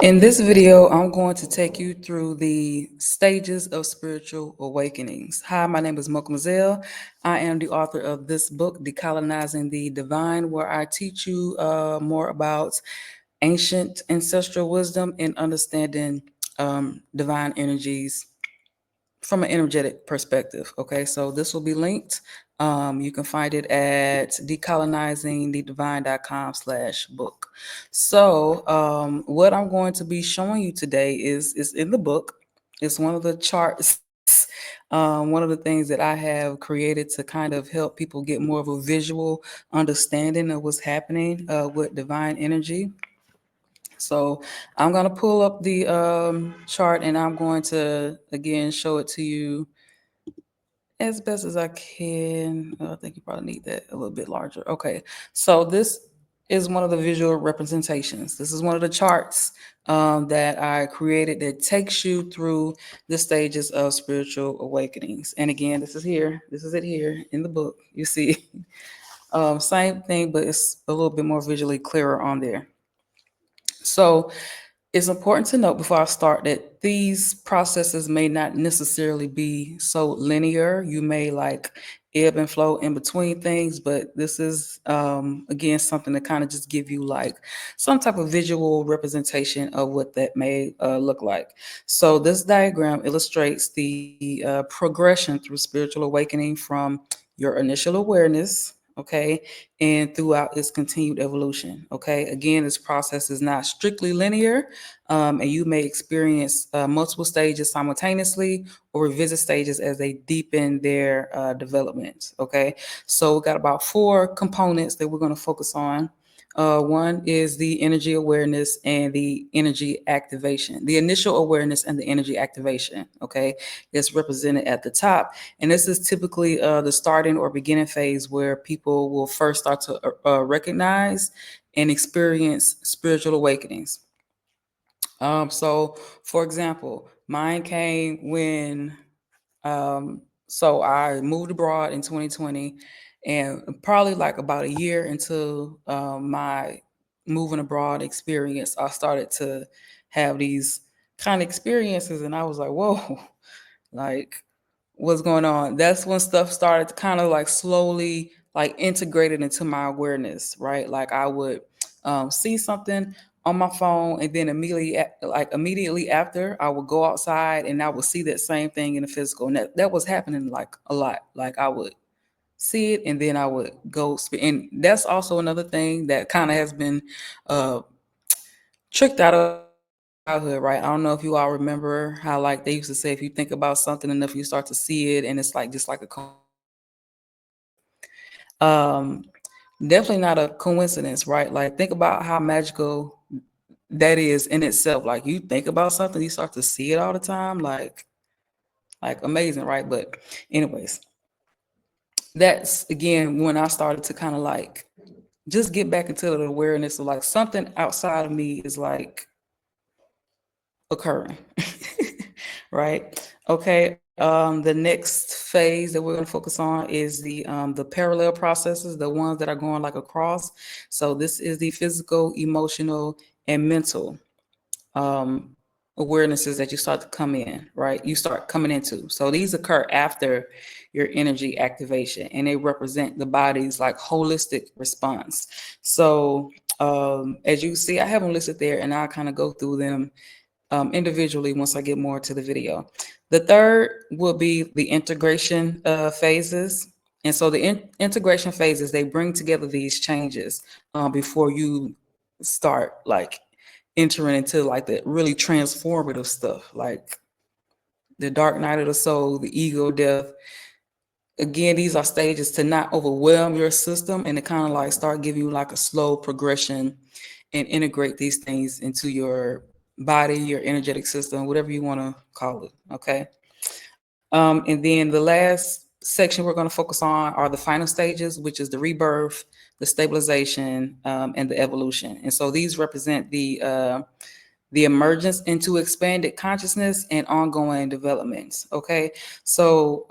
In this video, I'm going to take you through the stages of spiritual awakenings. Hi, my name is Mokumazelle. I am the author of this book, Decolonizing the Divine, where I teach you more about ancient ancestral wisdom and understanding divine energies from an energetic perspective. Okay, so this will be linked. You can find it at decolonizingthedivine.com/book. So what I'm going to be showing you today is in the book. It's one of the charts. One of the things that I have created to kind of help people get more of a visual understanding of what's happening with divine energy. So I'm going to pull up the chart and I'm going to, again, show it to you as best as I can. I think you probably need that a little bit larger. Okay, so this is one of the visual representations. This is one of the charts that I created that takes you through the stages of spiritual awakenings. And again, this is here. This is it here in the book. You see, same thing, but it's a little bit more visually clearer on there. So it's important to note before I start that these processes may not necessarily be so linear. You may like ebb and flow in between things, but this is again something to kind of just give you like some type of visual representation of what that may look like. So this diagram illustrates the progression through spiritual awakening from your initial awareness, okay, and throughout its continued evolution. Okay, again, this process is not strictly linear, and you may experience multiple stages simultaneously or revisit stages as they deepen their development. Okay, so we got about 4 components that we're going to focus on. One is the energy awareness and the energy activation. The initial awareness and the energy activation, okay, is represented at the top. And this is typically the starting or beginning phase where people will first start to recognize and experience spiritual awakenings. So, for example, mine came when so I moved abroad in 2020, and probably like about a year into my moving abroad experience, I started to have these kind of experiences, and I was like, "Whoa, like what's going on?" That's when stuff started to kind of like slowly like integrated into my awareness, right? Like I would see something on my phone, and then immediately after, I would go outside and I would see that same thing in the physical. And that was happening like a lot. Like I would see it and then I would and that's also another thing that kind of has been uh tricked out of childhood, right? I don't know if you all remember how like they used to say if you think about something enough, you start to see it, and it's like just like a um definitely not a coincidence, right? Like think about how magical that is in itself. Like you think about something, you start to see it all the time, like amazing, right? But anyways, that's again when I started to kind of like just get back into the awareness of like something outside of me is like occurring. Right? Okay. The next phase that we're going to focus on is the parallel processes, the ones that are going like across. So this is the physical, emotional, and mental um, awarenesses that you start to come in, right? You start coming into. So these occur after your energy activation, and they represent the body's like holistic response. So as you see, I have them listed there, and I'll kind of go through them individually once I get more to the video. The third will be the integration phases. And so the integration phases, they bring together these changes before you start like entering into like the really transformative stuff, like the dark night of the soul, the ego death. Again, these are stages to not overwhelm your system and to kind of like start giving you like a slow progression and integrate these things into your body, your energetic system, whatever you want to call it. Okay. And then the last section we're going to focus on are the final stages, which is the rebirth, the stabilization, and the evolution. And so these represent the emergence into expanded consciousness and ongoing developments. Okay, so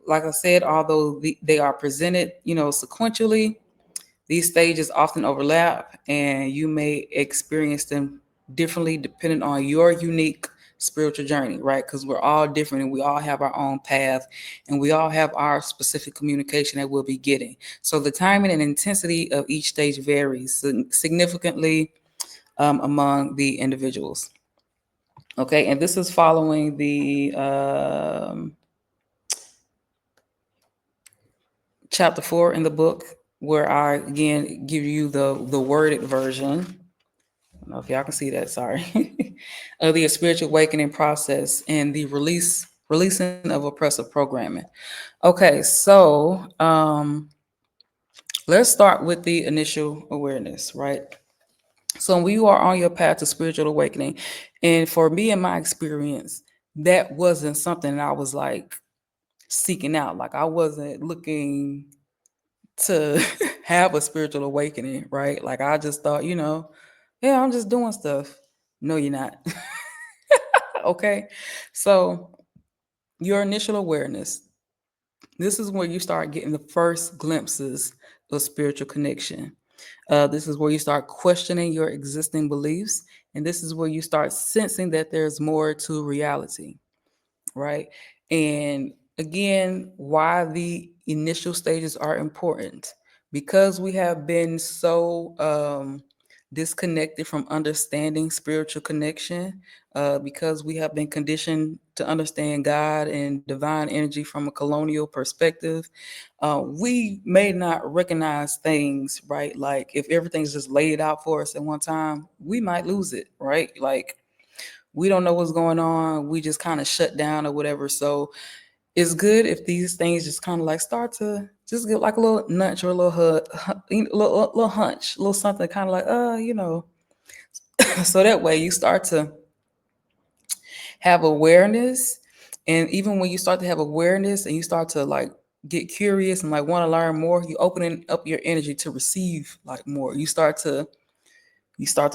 like I said, although they are presented, sequentially, these stages often overlap, and you may experience them differently depending on your unique spiritual journey, right? Because we're all different and we all have our own path and we all have our specific communication that we'll be getting. So the timing and intensity of each stage varies significantly among the individuals. Okay, and this is following the chapter 4 in the book, where I again give you the worded version. I don't know if y'all can see that. Sorry, of the spiritual awakening process and the releasing of oppressive programming. Okay, so let's start with the initial awareness, right? So when you are on your path to spiritual awakening, and for me in my experience, that wasn't something that I was like seeking out. Like I wasn't looking to have a spiritual awakening, right? Like I just thought, yeah, I'm just doing stuff. No, you're not. Okay. So your initial awareness, this is where you start getting the first glimpses of spiritual connection. This is where you start questioning your existing beliefs. And this is where you start sensing that there's more to reality, right? And again, why the initial stages are important, because we have been so disconnected from understanding spiritual connection, because we have been conditioned to understand God and divine energy from a colonial perspective. We may not recognize things, right? Like if everything's just laid out for us at one time, we might lose it, right? Like we don't know what's going on. We just kind of shut down or whatever. So it's good if these things just kind of like start to just get like a little nudge or a little little hunch, a little something kind of like, so that way you start to have awareness. And even when you start to have awareness and you start to like get curious and like want to learn more, you opening up your energy to receive like more. You start to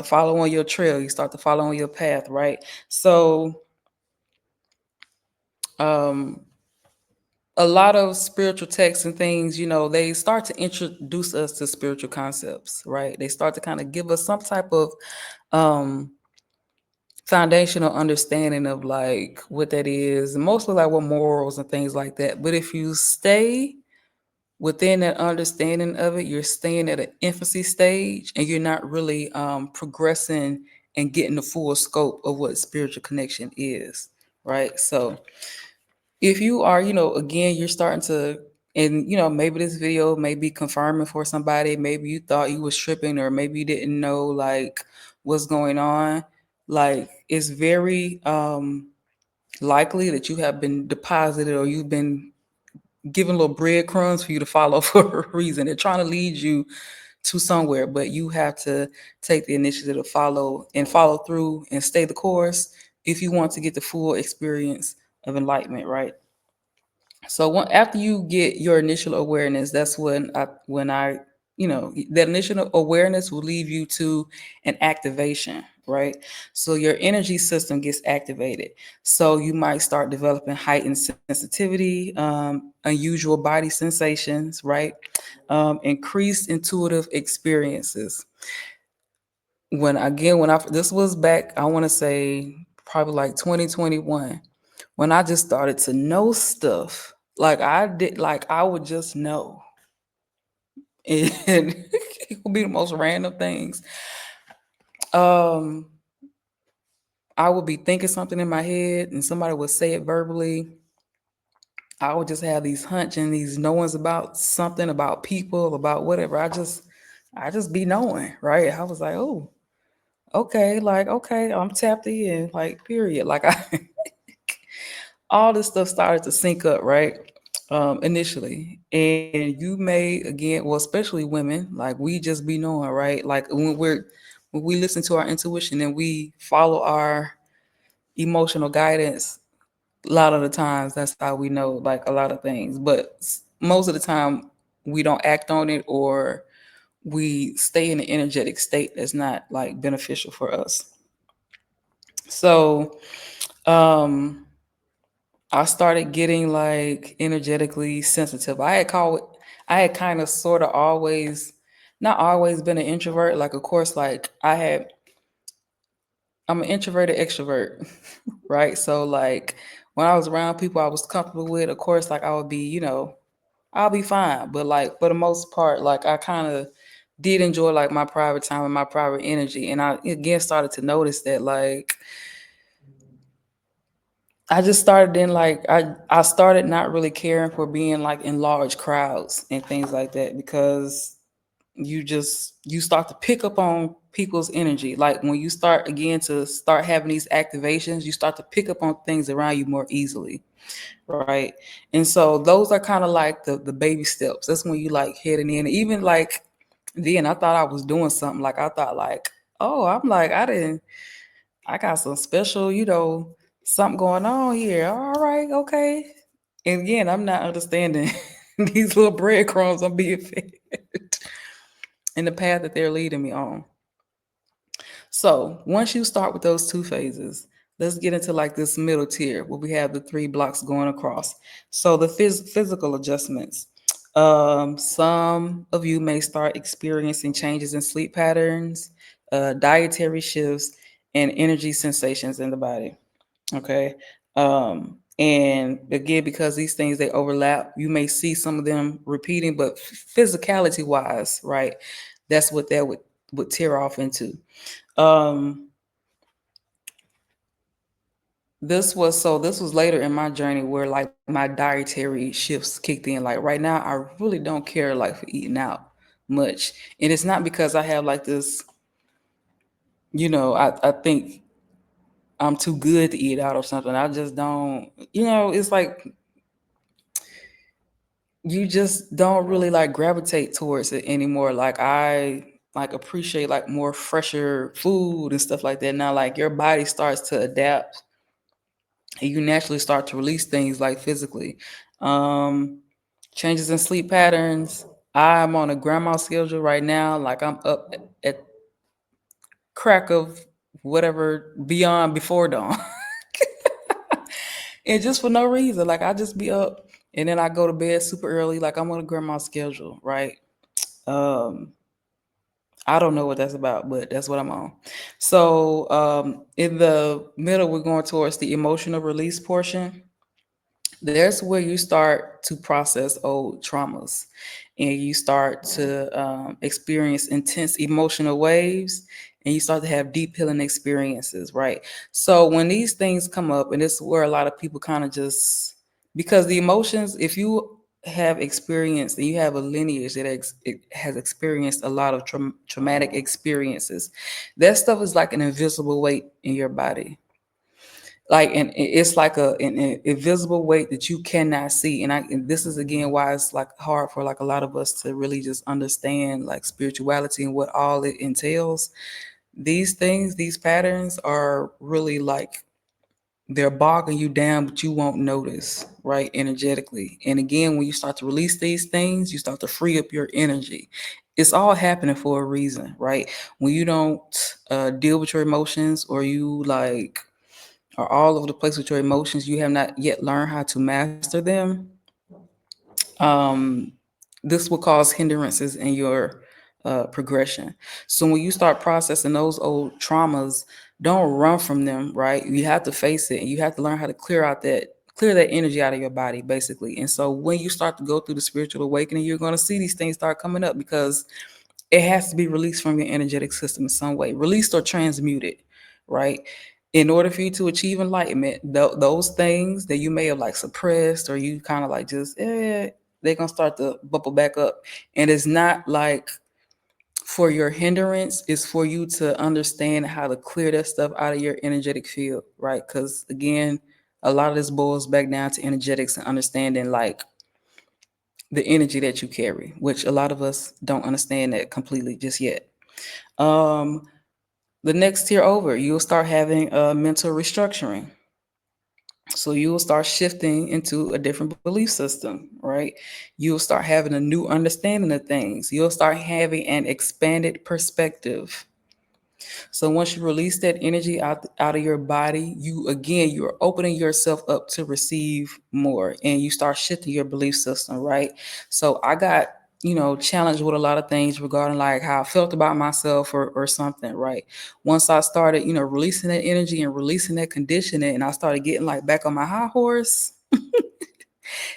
follow on your trail, you start to follow on your path, right? So um a lot of spiritual texts and things, they start to introduce us to spiritual concepts, right? They start to kind of give us some type of um foundational understanding of like what that is, mostly like what morals and things like that. But if you stay within that understanding of it, you're staying at an infancy stage and you're not really progressing and getting the full scope of what spiritual connection is, right? So if you are, again, you're starting to, and maybe this video may be confirming for somebody. Maybe you thought you was tripping, or maybe you didn't know like what's going on. Like it's very likely that you have been deposited or you've been given little breadcrumbs for you to follow for a reason. They're trying to lead you to somewhere, but you have to take the initiative to follow through and stay the course if you want to get the full experience of enlightenment, right? So after you get your initial awareness, that's when I that initial awareness will lead you to an activation, right? So your energy system gets activated. So you might start developing heightened sensitivity, unusual body sensations, right? Increased intuitive experiences. When I this was back, I want to say probably like 2021, when I just started to know stuff. Like I did, like I would just know, and it would be the most random things. Um, I would be thinking something in my head, and somebody would say it verbally. I would just have these hunch and these knowings about something, about people, about whatever. I just be knowing, right? I was like, oh, okay, like okay, I'm tapped in, like period. Like I all this stuff started to sync up, right? Initially. And you may again, well, especially women, like we just be knowing, right? Like when we listen to our intuition and we follow our emotional guidance, a lot of the times that's how we know like a lot of things. But most of the time we don't act on it, or we stay in an energetic state that's not like beneficial for us. So um I started getting like energetically sensitive. I had kind of sort of always, not always been an introvert. Like, of course, like I had I'm an introverted extrovert, right? So like when I was around people I was comfortable with, of course, like I would be, I'll be fine. But like for the most part, like I kind of did enjoy like my private time and my private energy. And I again started to notice that like I just started in like I started not really caring for being like in large crowds and things like that because you start to pick up on people's energy. Like when you start again to start having these activations, you start to pick up on things around you more easily, right? And so those are kind of like the baby steps. That's when you like heading in. Even like then I thought I was doing something. Like I thought like, oh, I'm like I got some special, something going on here. All right, okay. And again, I'm not understanding these little breadcrumbs I'm being fed in the path that they're leading me on. So once you start with those two phases, let's get into like this middle tier where we have the three blocks going across. So the physical adjustments. Some of you may start experiencing changes in sleep patterns, dietary shifts, and energy sensations in the body. Okay. And again, because these things they overlap, you may see some of them repeating, but physicality wise, right? That's what that would tear off into. Um, this was later in my journey where like my dietary shifts kicked in. Like right now, I really don't care like for eating out much, and it's not because I have like this. I think I'm too good to eat out or something. I just don't. It's like you just don't really like gravitate towards it anymore. Like I like appreciate like more fresher food and stuff like that. Now like your body starts to adapt and you naturally start to release things like physically. Um Changes in sleep patterns. I'm on a grandma schedule right now. Like I'm up at crack of whatever beyond before dawn. And just for no reason. Like I just be up and then I go to bed super early. Like I'm on a grandma schedule, right? Um, I don't know what that's about, but that's what I'm on. So in the middle, we're going towards the emotional release portion. There's where you start to process old traumas and you start to experience intense emotional waves and you start to have deep healing experiences, right? So when these things come up, and this is where a lot of people kind of just because the emotions, if you have experienced and you have a lineage that it has experienced a lot of traumatic experiences, that stuff is like an invisible weight in your body, like and it's like an invisible weight that you cannot see. And this is again why it's like hard for like a lot of us to really just understand like spirituality and what all it entails. These things, these patterns are really like they're bogging you down, but you won't notice, right? Energetically. And again, when you start to release these things, you start to free up your energy. It's all happening for a reason, right? When you don't deal with your emotions, or you like are all over the place with your emotions, you have not yet learned how to master them, um, this will cause hindrances in your progression. So when you start processing those old traumas, don't run from them, right? You have to face it and you have to learn how to clear that energy out of your body, basically. And so when you start to go through the spiritual awakening, you're going to see these things start coming up because it has to be released from your energetic system in some way, released or transmuted, right? In order for you to achieve enlightenment, those things that you may have like suppressed or you kind of like just, they're gonna start to bubble back up. And it's not like for your hindrance, it's for you to understand how to clear that stuff out of your energetic field, right? Because again, a lot of this boils back down to energetics and understanding like the energy that you carry, which a lot of us don't understand that completely just yet. Um, the next tier over, you'll start having a mental restructuring. So you'll start shifting into a different belief system, right? You'll start having a new understanding of things. You'll start having an expanded perspective. So once you release that energy out of your body, you're opening yourself up to receive more and you start shifting your belief system, right? So I got challenged with a lot of things regarding like how I felt about myself or something, right? Once I started, releasing that energy and releasing that conditioning, and I started getting like back on my high horse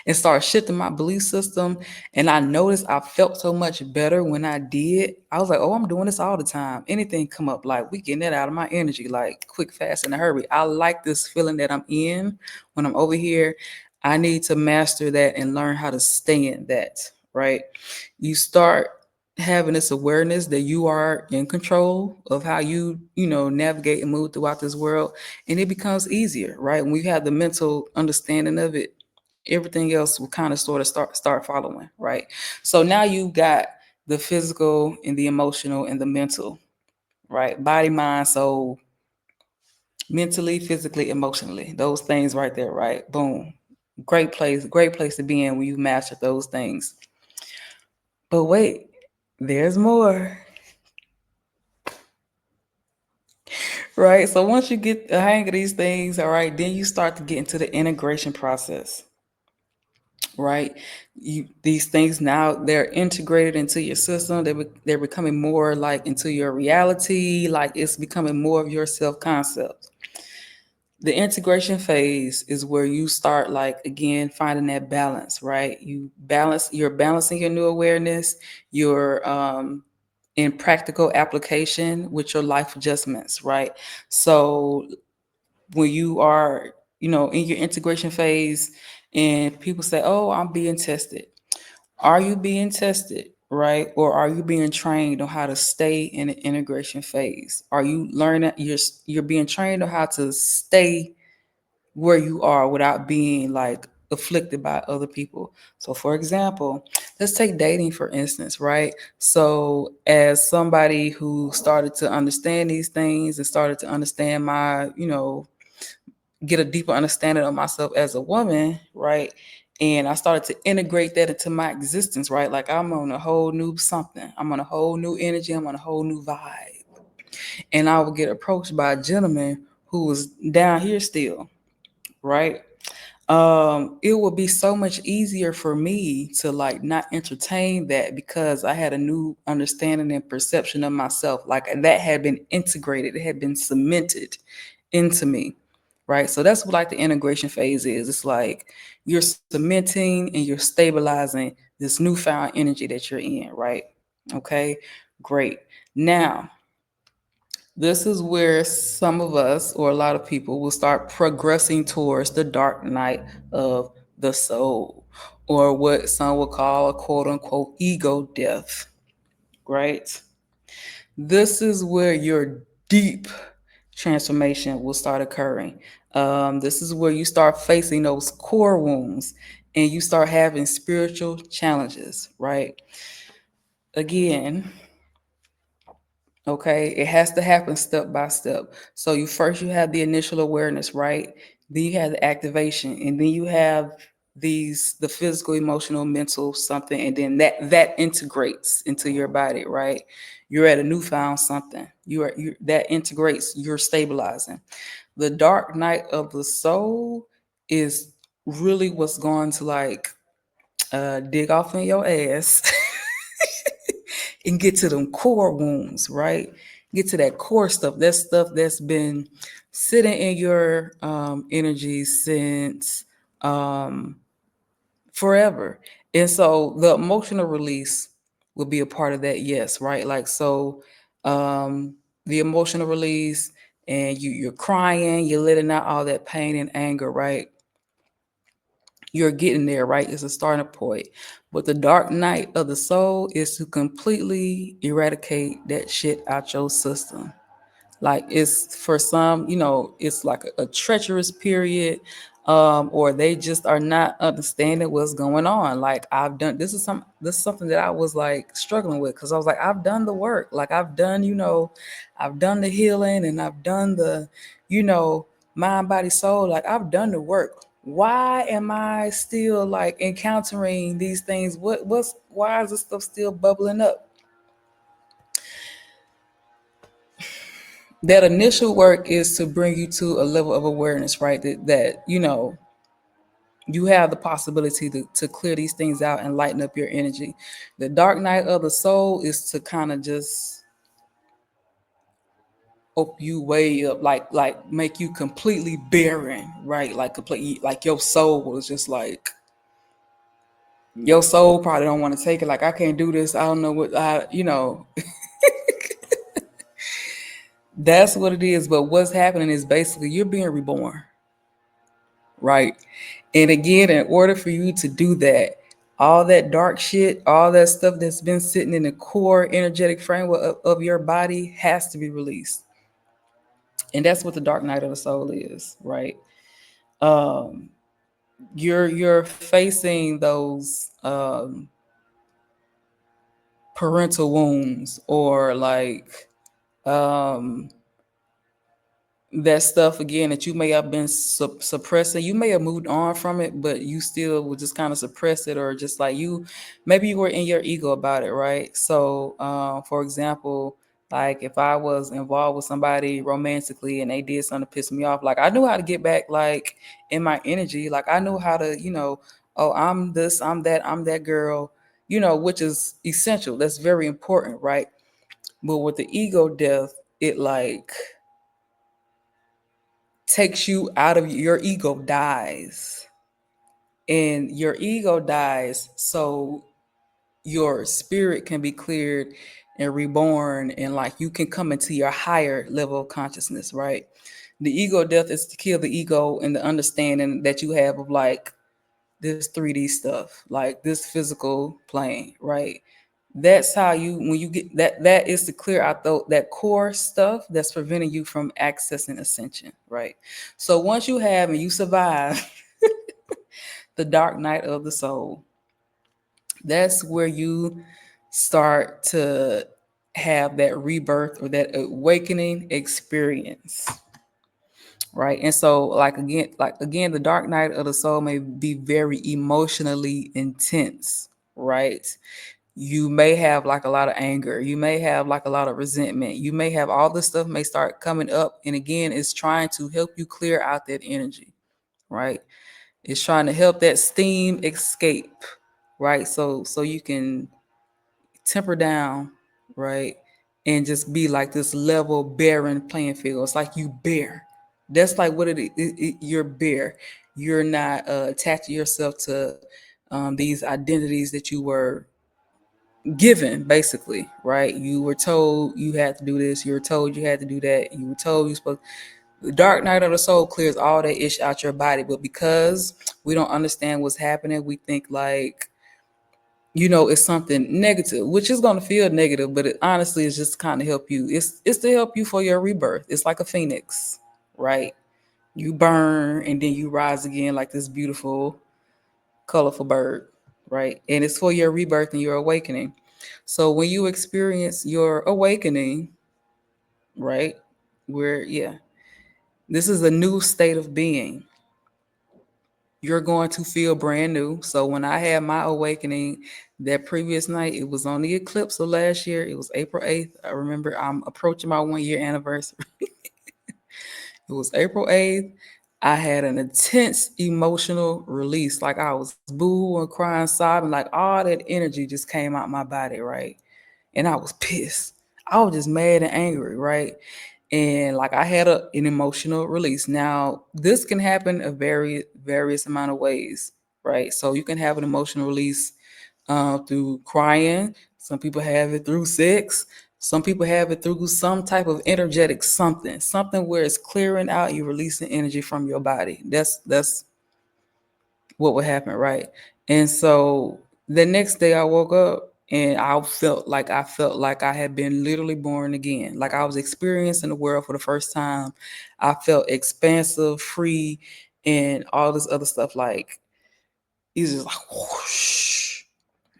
and started shifting my belief system. And I noticed I felt so much better when I did. I was like, oh, I'm doing this all the time. Anything come up, like we getting that out of my energy, like quick, fast, in a hurry. I like this feeling that I'm in when I'm over here. I need to master that and learn how to stay in that, right? You start having this awareness that you are in control of how you navigate and move throughout this world, and it becomes easier, right? When you have the mental understanding of it, everything else will kind of sort of start following, right? So now you've got the physical and the emotional and the mental, right? Body, mind, soul, mentally, physically, emotionally, those things right there, right? Boom. Great place to be in when you've mastered those things. But wait, there's more, right? So once you get the hang of these things, all right, then you start to get into the integration process, right? These things now, they're integrated into your system. They're becoming more like into your reality, like it's becoming more of your self concept. The integration phase is where you start, like, again, finding that balance, right? You're balancing your new awareness, you're in practical application with your life adjustments, right? So when you are, in your integration phase and people say, oh, I'm being tested. Are you being tested, right? Or are you being trained on how to stay in the integration phase? Are you learning, you're being trained on how to stay where you are without being like afflicted by other people? So for example, let's take dating for instance, right? So as somebody who started to understand these things and started to understand my, get a deeper understanding of myself as a woman, right? And I started to integrate that into my existence, right? Like I'm on a whole new something. I'm on a whole new energy. I'm on a whole new vibe. And I would get approached by a gentleman who was down here still, right? It would be so much easier for me to like not entertain that because I had a new understanding and perception of myself. Like that had been integrated, it had been cemented into me. Right. So that's what like the integration phase is. It's like you're cementing and you're stabilizing this newfound energy that you're in. Right. Okay. Great. Now, this is where some of us, or a lot of people, will start progressing towards the dark night of the soul, or what some will call a quote unquote ego death, right? This is where your deep transformation will start occurring. This is where you start facing those core wounds and you start having spiritual challenges, right? Again, okay, it has to happen step by step. So you have the initial awareness, right? Then you have the activation, and then you have the physical, emotional, mental something, and then that integrates into your body, right? You're at a newfound something. You that integrates. You're stabilizing. The dark night of the soul is really what's going to like dig off in your ass and get to them core wounds, right? Get to that core stuff. That stuff that's been sitting in your energy since forever. And so the emotional release will be a part of that, yes, right? Like so the emotional release, and you're crying, you're letting out all that pain and anger, right? You're getting there, right? It's a starting point. But the dark night of the soul is to completely eradicate that shit out your system. Like it's for some, it's like a treacherous period, or they just are not understanding what's going on. Like I've done this is something that I was like struggling with because I was like, I've done the work, like I've done, I've done the healing and I've done the, you know, mind, body, soul. Like I've done the work. Why am I still like encountering these things? Why is this stuff still bubbling up? That initial work is to bring you to a level of awareness, right? That you have the possibility to clear these things out and lighten up your energy. The dark night of the soul is to kind of just open you way up, like make you completely barren, right? Like completely, like your soul was just like, your soul probably don't want to take it. Like, I can't do this. I don't know what that's what it is. But what's happening is basically you're being reborn, right? And again, in order for you to do that, all that dark shit, all that stuff that's been sitting in the core energetic framework of your body has to be released. And that's what the dark night of the soul is, right? Um, you're facing those parental wounds, or like um that stuff again that you may have been suppressing. You may have moved on from it, but you still would just kind of suppress it, or just like maybe you were in your ego about it, right? So for example, like if I was involved with somebody romantically and they did something to piss me off, like I knew how to get back, like in my energy, like I knew how to, oh, I'm this, I'm that girl, which is essential. That's very important, right? But with the ego death, it like takes you out of your ego, dies, and your ego dies so your spirit can be cleared and reborn, and like you can come into your higher level of consciousness, right? The ego death is to kill the ego and the understanding that you have of like this 3D stuff, like this physical plane, right? That's how you, when you get that is to clear out that core stuff that's preventing you from accessing ascension, right? So once you have and you survive the dark night of the soul, that's where you start to have that rebirth or that awakening experience, right? And so like again, the dark night of the soul may be very emotionally intense, right? You may have like a lot of anger, you may have like a lot of resentment, you may have all this stuff may start coming up, and again, it's trying to help you clear out that energy, right? It's trying to help that steam escape, right? So you can temper down, right? And just be like this level barren playing field. It's like you bare. That's like what it is. You're bare. You're not attaching yourself to these identities that you were given, basically, right? You were told you had to do this. You were told you had to do that. You were told you supposed. The dark night of the soul clears all that ish out your body, but because we don't understand what's happening, we think like, it's something negative, which is going to feel negative, but it honestly is just kind of help you. It's to help you for your rebirth. It's like a phoenix, right? You burn and then you rise again like this beautiful, colorful bird, right? And it's for your rebirth and your awakening. So when you experience your awakening, right, where, yeah, this is a new state of being. You're going to feel brand new. So when I had my awakening that previous night, it was on the eclipse of last year. It was April 8th. I remember I'm approaching my 1 year anniversary. It was April 8th. I had an intense emotional release. Like I was boo and crying, sobbing, like all that energy just came out my body, right? And I was pissed. I was just mad and angry, right? And like I had an emotional release. Now, this can happen a various amount of ways, right? So you can have an emotional release through crying. Some people have it through sex. Some people have it through some type of energetic something where it's clearing out, you releasing energy from your body. That's what would happen, right? And so the next day I woke up and I felt like I had been literally born again. Like I was experiencing the world for the first time. I felt expansive, free, and all this other stuff. Like it's just like whoosh,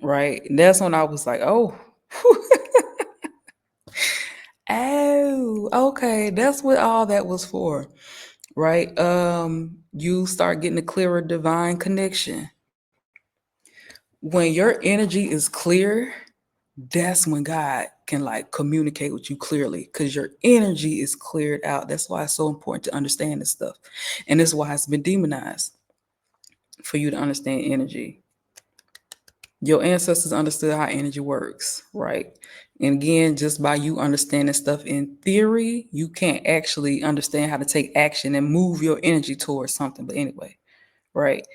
right? And that's when I was like, oh, oh, okay, that's what all that was for, right? You start getting a clearer divine connection. When your energy is clear, that's when God can like communicate with you clearly because your energy is cleared out. That's why it's so important to understand this stuff. And this is why it's been demonized for you to understand energy. Your ancestors understood how energy works, right? And again, just by you understanding stuff in theory, you can't actually understand how to take action and move your energy towards something. But anyway, right?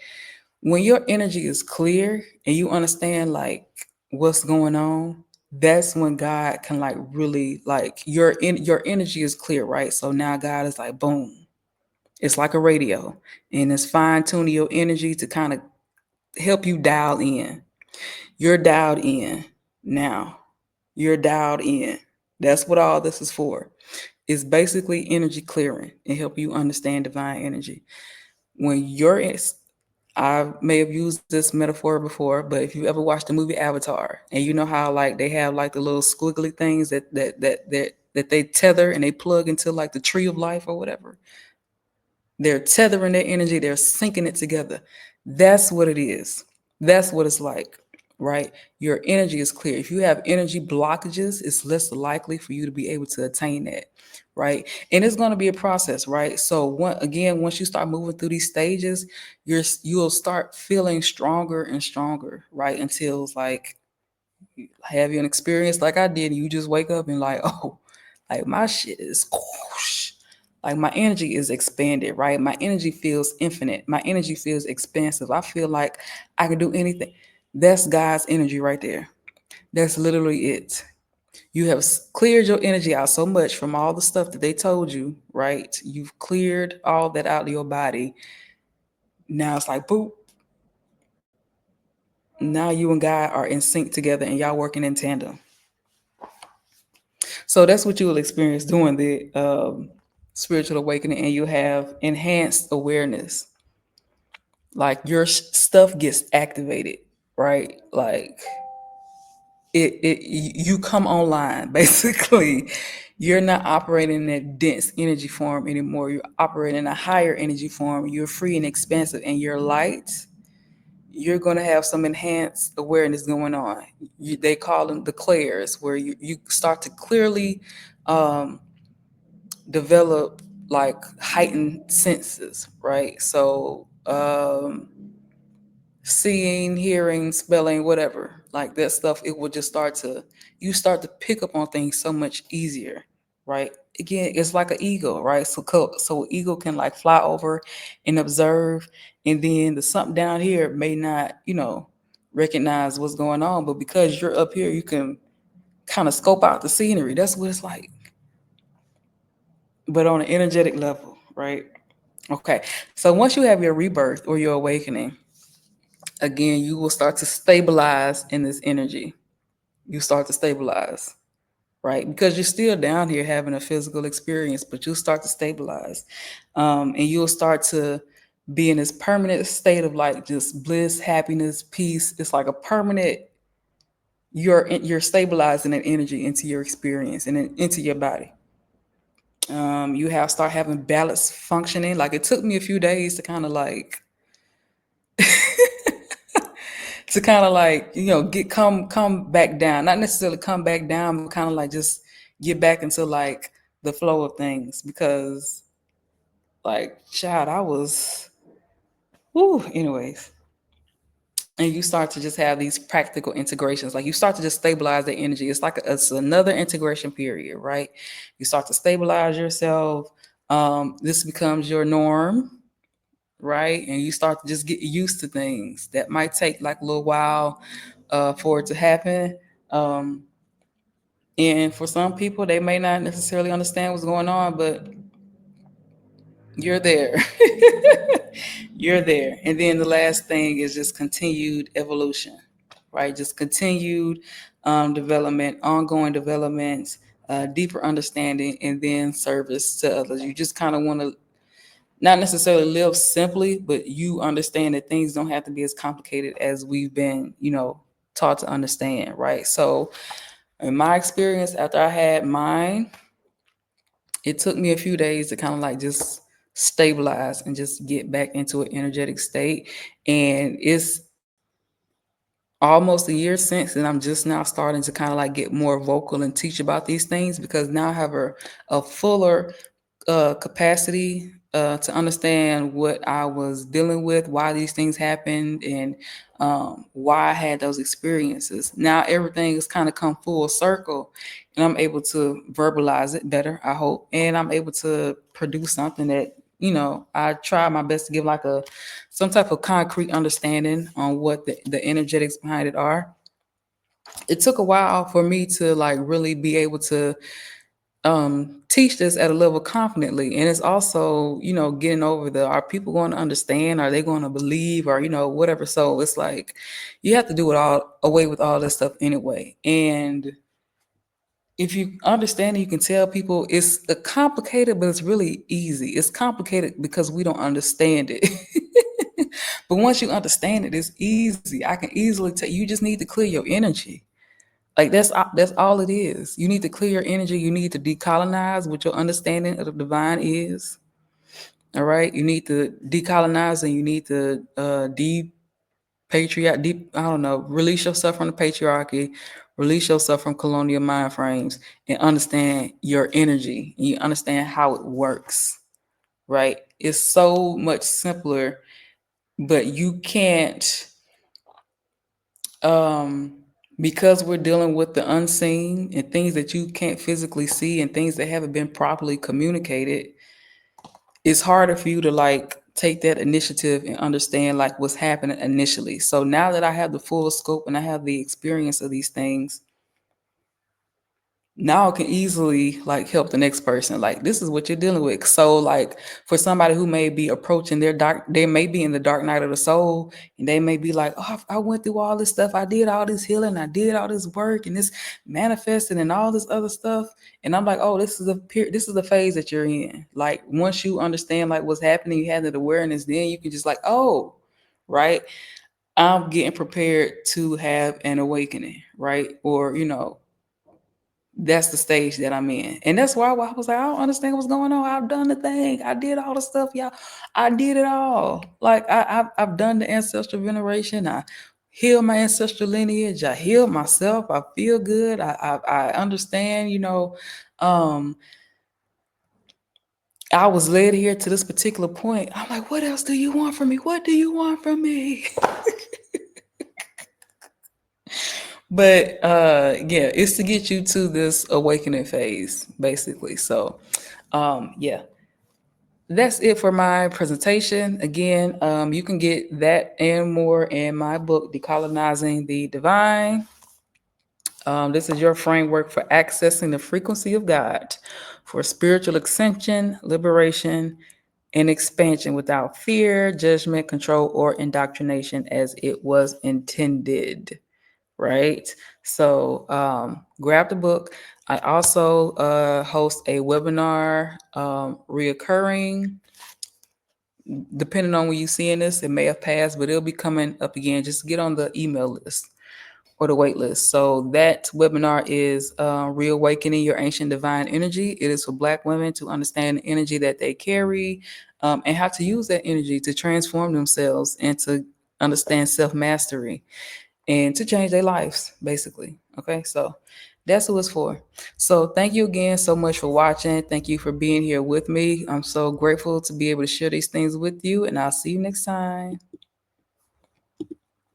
When your energy is clear and you understand like what's going on, that's when God can like really like your energy is clear, right? So now God is like boom. It's like a radio and it's fine tuning your energy to kind of help you dial in. You're dialed in now. You're dialed in. That's what all this is for. It's basically energy clearing and help you understand divine energy. When you're in, I may have used this metaphor before, but if you ever watched the movie Avatar and you know how like they have like the little squiggly things that they tether and they plug into like the tree of life or whatever. They're tethering their energy, they're syncing it together. That's what it is. That's what it's like, right? Your energy is clear. If you have energy blockages, it's less likely for you to be able to attain that, right? And it's going to be a process, right? So once you start moving through these stages, you'll start feeling stronger and stronger, right? Until it's like have you an experience like I did, you just wake up and like, oh, like my shit is whoosh. Like my energy is expanded, right? My energy feels infinite. My energy feels expansive. I feel like I can do anything. That's God's energy right there. That's literally it. You have cleared your energy out so much from all the stuff that they told you, right? You've cleared all that out of your body. Now it's like, boop. Now you and God are in sync together and y'all working in tandem. So that's what you will experience during the spiritual awakening, and you have enhanced awareness. Like your stuff gets activated, right? Like you come online basically. You're not operating in that dense energy form anymore. You're operating in a higher energy form. You're free and expansive, and you're light. You're going to have some enhanced awareness going on. They call them the clairs, where you start to clearly develop like heightened senses, right? So seeing, hearing, spelling, whatever, like that stuff, it will just you start to pick up on things so much easier, right? Again, it's like an eagle, right? So eagle can like fly over and observe, and then the something down here may not, recognize what's going on, but because you're up here, you can kind of scope out the scenery. That's what it's like, but on an energetic level, right? Okay. So once you have your rebirth or your awakening, again, you will start to stabilize in this energy. You start to stabilize, right? Because you're still down here having a physical experience, but you'll start to stabilize. And you'll start to be in this permanent state of like just bliss, happiness, peace. It's like a permanent, you're stabilizing that energy into your experience and into your body. You have start having balance functioning. Like it took me a few days to kind of like get come back down, not necessarily come back down, but kind of like just get back into like the flow of things, because like child, I was whoo anyways. And you start to just have these practical integrations, like you start to just stabilize the energy. It's like it's another integration period, right? You start to stabilize yourself. This becomes your norm, right? And you start to just get used to things that might take like a little while for it to happen. Um, and for some people, they may not necessarily understand what's going on, but you're there. You're there. And then the last thing is just continued evolution, right? Just continued development, ongoing development, deeper understanding, and then service to others. You just kind of want to not necessarily live simply, but you understand that things don't have to be as complicated as we've been, taught to understand, right? So, in my experience, after I had mine, it took me a few days to kind of like just stabilize and just get back into an energetic state. And it's almost a year since, and I'm just now starting to kind of like get more vocal and teach about these things, because now I have a fuller capacity to understand what I was dealing with, why these things happened, and why I had those experiences. Now everything has kind of come full circle, and I'm able to verbalize it better, I hope, and I'm able to produce something that I try my best to give like some type of concrete understanding on what the energetics behind it are. It took a while for me to like really be able to teach this at a level confidently, and it's also getting over the, are people going to understand, are they going to believe, or whatever. So it's like you have to do it all away with all this stuff anyway. And if you understand it, you can tell people it's complicated, but it's really easy. It's complicated because we don't understand it. But once you understand it, it's easy. I can easily tell you, just need to clear your energy. Like that's all it is. You need to clear your energy. You need to decolonize what your understanding of the divine is. All right. You need to decolonize, and you need to I don't know, release yourself from the patriarchy, release yourself from colonial mind frames, and understand your energy. And you understand how it works. Right. It's so much simpler, but you can't um because we're dealing with the unseen and things that you can't physically see and things that haven't been properly communicated. It's harder for you to like take that initiative and understand like what's happening initially. So now that I have the full scope and I have the experience of these things, now I can easily like help the next person. Like, this is what you're dealing with. So like for somebody who may be approaching their dark, they may be in the dark night of the soul, and they may be like, oh, I went through all this stuff, I did all this healing, I did all this work, and this manifested and all this other stuff. And I'm like, oh, this is the phase that you're in. Like, once you understand like what's happening, you have that awareness, then you can just like, oh, right, I'm getting prepared to have an awakening, right? Or that's the stage that I'm in. And that's why I was like, I don't understand what's going on. I've done the thing. I did all the stuff, y'all. I did it all. Like I've done the ancestral veneration. I healed my ancestral lineage. I healed myself. I feel good. I understand, um, I was led here to this particular point. I'm like, what else do you want from me? What do you want from me? But yeah, it's to get you to this awakening phase, basically. So yeah, that's it for my presentation. Again, you can get that and more in my book, Decolonizing the Divine. This is your framework for accessing the frequency of God for spiritual ascension, liberation, and expansion without fear, judgment, control, or indoctrination as it was intended. Right? So grab the book. I also host a webinar reoccurring. Depending on when you're seeing this, it may have passed, but it'll be coming up again. Just get on the email list or the wait list. So that webinar is Reawakening Your Ancient Divine Energy. It is for Black women to understand the energy that they carry, and how to use that energy to transform themselves and to understand self-mastery and to change their lives, basically. Okay, so that's who it's for. So thank you again so much for watching. Thank you for being here with me. I'm so grateful to be able to share these things with you, and I'll see you next time.